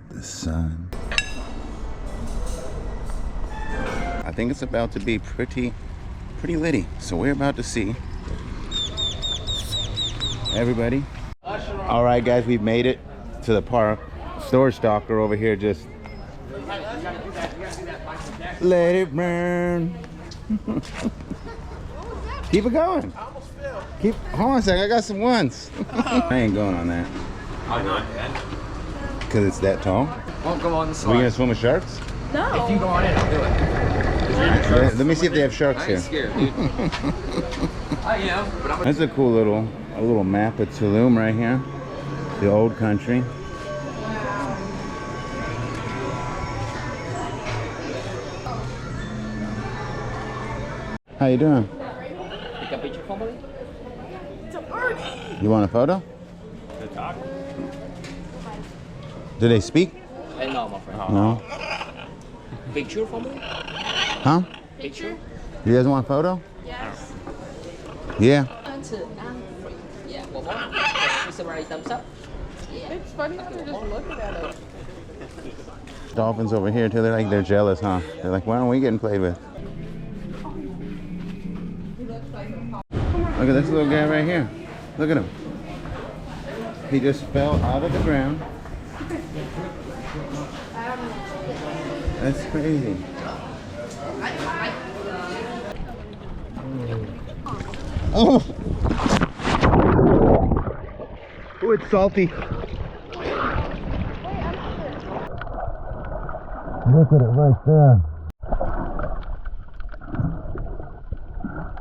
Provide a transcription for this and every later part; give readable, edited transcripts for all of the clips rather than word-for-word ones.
The sun. I think it's about to be pretty litty. So we're about to see everybody. All right, guys, we've made it to the park. Store stalker over here just let it burn. Keep it going. Hold on a second, I got some ones. I ain't going on that. Why not, Dad? Because it's that tall. Won't go on the Are slide. we gonna swim with sharks? No. If you go on it, I'll do it. Let me see if they have sharks I here. ain't scared, dude. I am, but I'm That's a cool little map of Tulum right here. The old country. How you doing? Take a picture for me? It's a party. You want a photo? They talk? Do they speak? No, my friend. No. Picture for me? Huh? Picture? You guys want a photo? Yes. Yeah. Yeah, one more. Somebody thumbs up. It's funny how they're just looking at us. Dolphins over here too. They're jealous, huh? They're like, why aren't we getting played with? Look at this little guy right here. Look at him. He just fell out of the ground. That's crazy. Oh! Oh, it's salty. Look at it right there.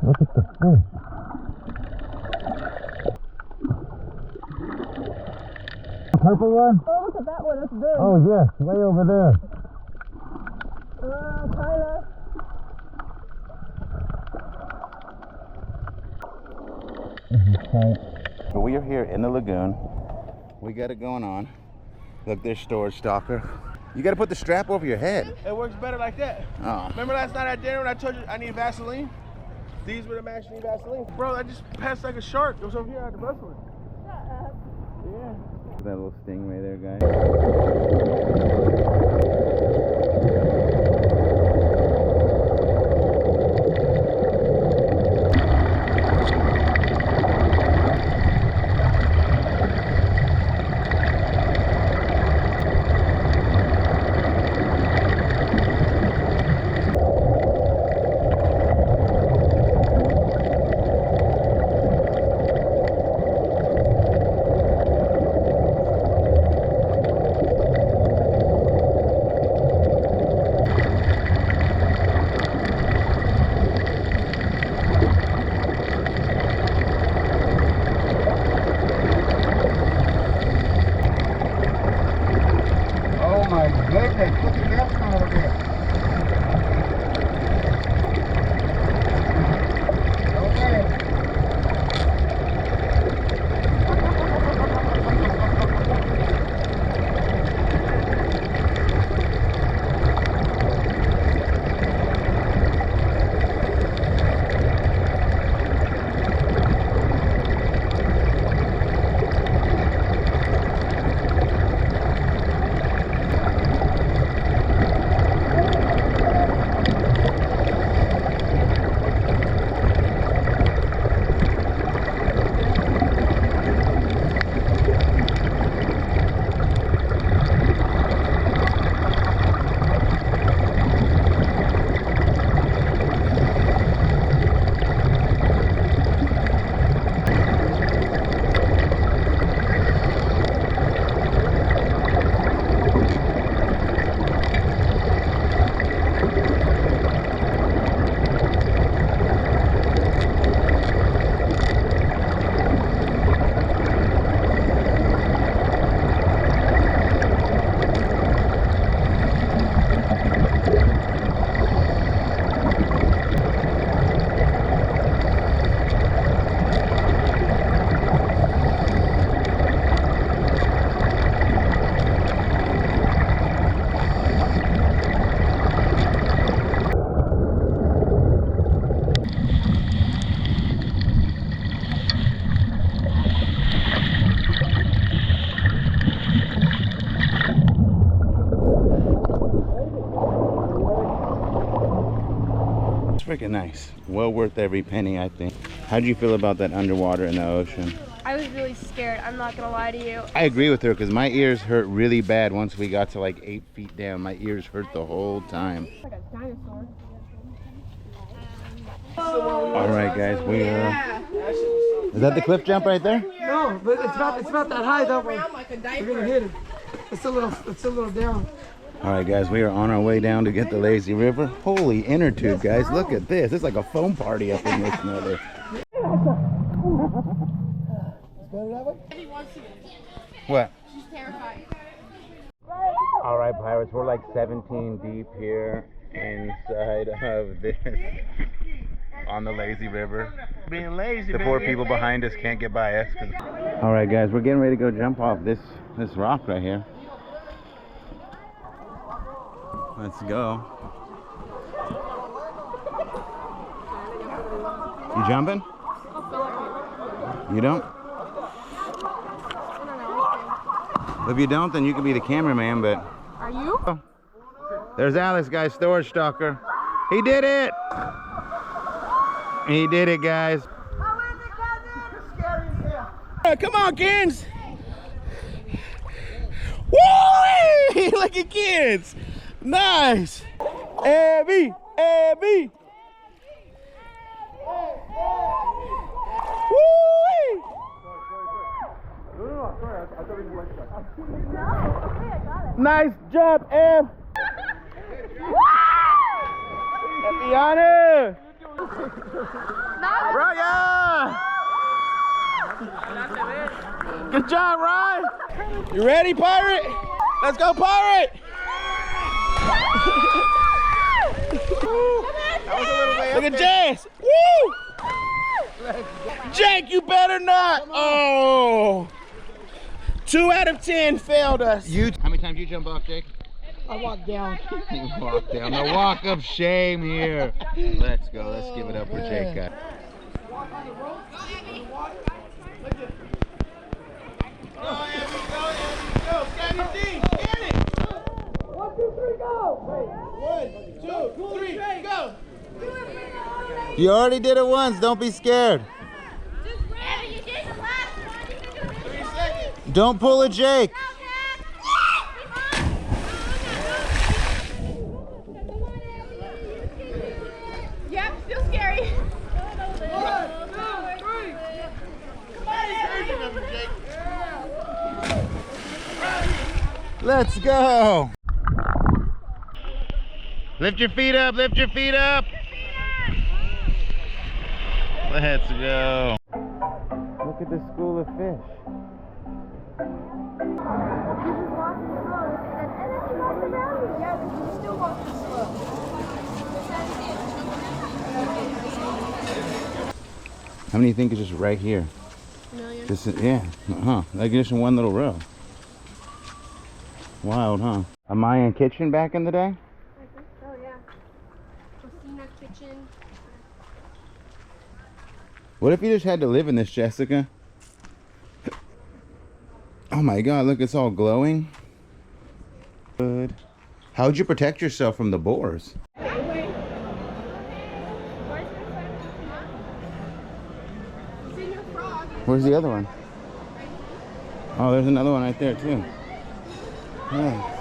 Look at the fish. Purple one? Oh, look at that one. That's big. Oh yes, way over there. Tyler. So we are here in the lagoon. We got it going on. Look, there's storage stalker. You got to put the strap over your head. It works better like that. Oh. Remember last night at dinner when I told you I need Vaseline? These were the match need Vaseline. Bro, I just passed like a shark. It was over here at the bustling. Yeah. That little stingray there, guys. freaking nice. Well worth every penny, I think. How do you feel about that underwater in the ocean? I was really scared, I'm not gonna lie to you. I agree with her because my ears hurt really bad once we got to like 8 feet down. My ears hurt the whole time. Like a dinosaur. All right, guys, we are. Is that the cliff jump right there? No, but it's not that high though. We're gonna hit it. It's a little down. All right, guys, we are on our way down to get the lazy river. Holy inner tube, guys! Look at this. It's like a foam party up in this mother. What? She's terrified. All right, pirates, we're like 17 deep here inside of this on the lazy river. Being lazy, The poor people behind us can't get by us. All right, guys, we're getting ready to go jump off this rock right here. Let's go. You jumping? You don't? If you don't, then you can be the cameraman, but... Are you? Oh, there's Alex, guys, storage stalker. He did it! He did it, guys. Come on, kids! Woo! Look at kids! Nice! Abby! Abby! Woo! Nice job, Ab! Tepanyaki! Brian! Good job, Ryan! You ready, pirate? Let's go, pirate! Look at Jess! Woo! Jake, you better not! Oh! 2 out of 10 failed us. How many times did you jump off, Jake? I walked down. You walked down the walk of shame here. Let's go. Let's give it up for Jake, guys. You already did it once. Don't be scared. Don't pull a Jake. Yep, still scary. Let's go. Lift your feet up. Lift your feet up. Let's go. Look at the school of fish. How many do you think is just right here? A million. This is, yeah, like just in one little row. Wild, huh? A Mayan kitchen back in the day? I think so, yeah. Cocina kitchen. What if you just had to live in this, Jessica? Oh my God, look, it's all glowing. Good. How'd you protect yourself from the boars? Where's the other one? Oh, there's another one right there too. Yeah.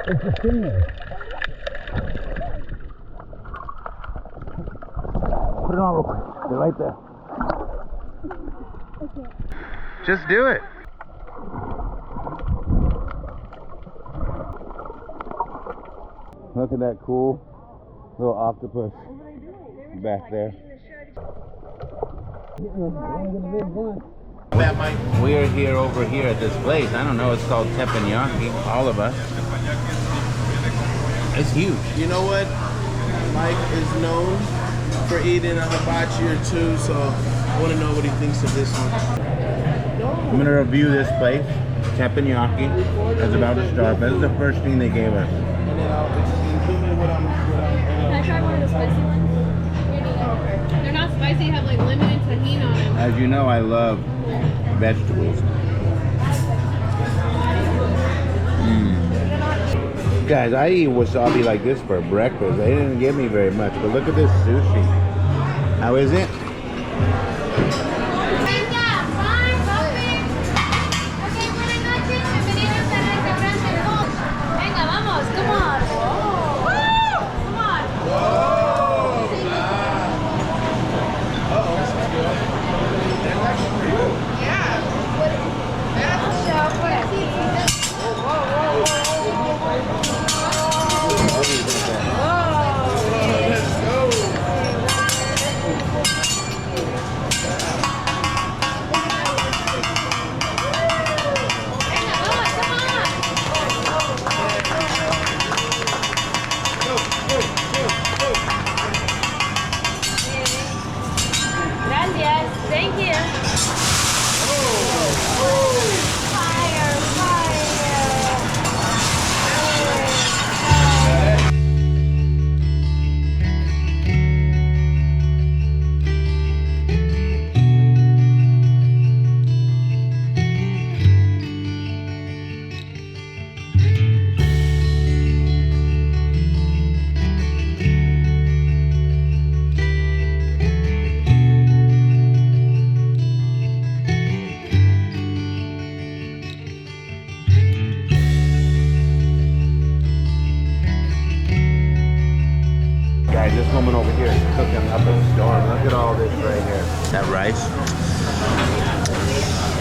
It's a stinger. Put it on real quick. They're right there. Just do it. Look at that cool little octopus back there. We are here over here at this place. I don't know, it's called Tepanyaki, all of us. It's huge. You know what? Mike is known for eating a hibachi or two, so I want to know what he thinks of this one. I'm going to review this place, Tepanyaki. It's about to start, but this is the first thing they gave us. Can I try one of the spicy ones? They're not spicy, have like lemon and tahini on them. As you know, I love vegetables. Guys, I eat wasabi like this for breakfast. They didn't give me very much, but look at this sushi. How is it? Venga, vamos, come on. Come on. Gracias. Thank you. Fire, Guys, this woman over here is cooking up a storm. Look at all this right here. That rice.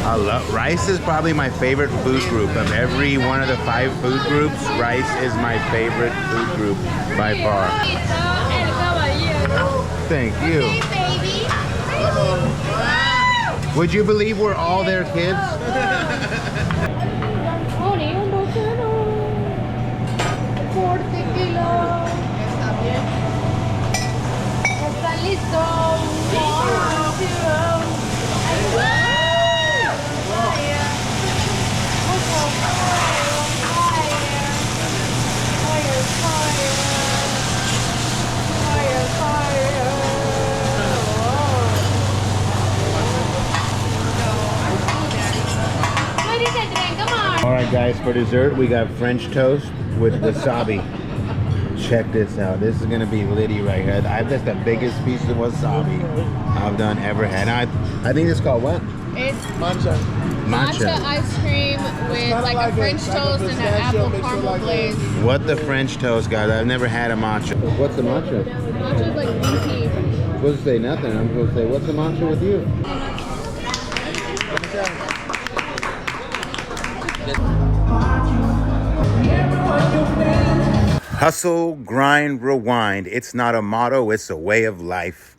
I love rice. Is probably my favorite food group of every one of the 5 food groups. Rice is my favorite food group by far. Thank you. Would you believe we're all their kids? All right, guys, for dessert, we got French toast with wasabi. Check this out. This is gonna be litty right here. That's the biggest piece of wasabi I've ever had. I think it's called what? It's Matcha. matcha ice cream with like a French toast and an apple caramel glaze. What the French toast, guys? I've never had a matcha. What's the matcha? Matcha's like green tea. I'm supposed to say nothing. I'm supposed to say, what's the matcha with you? Hustle, grind, rewind. It's not a motto, it's a way of life.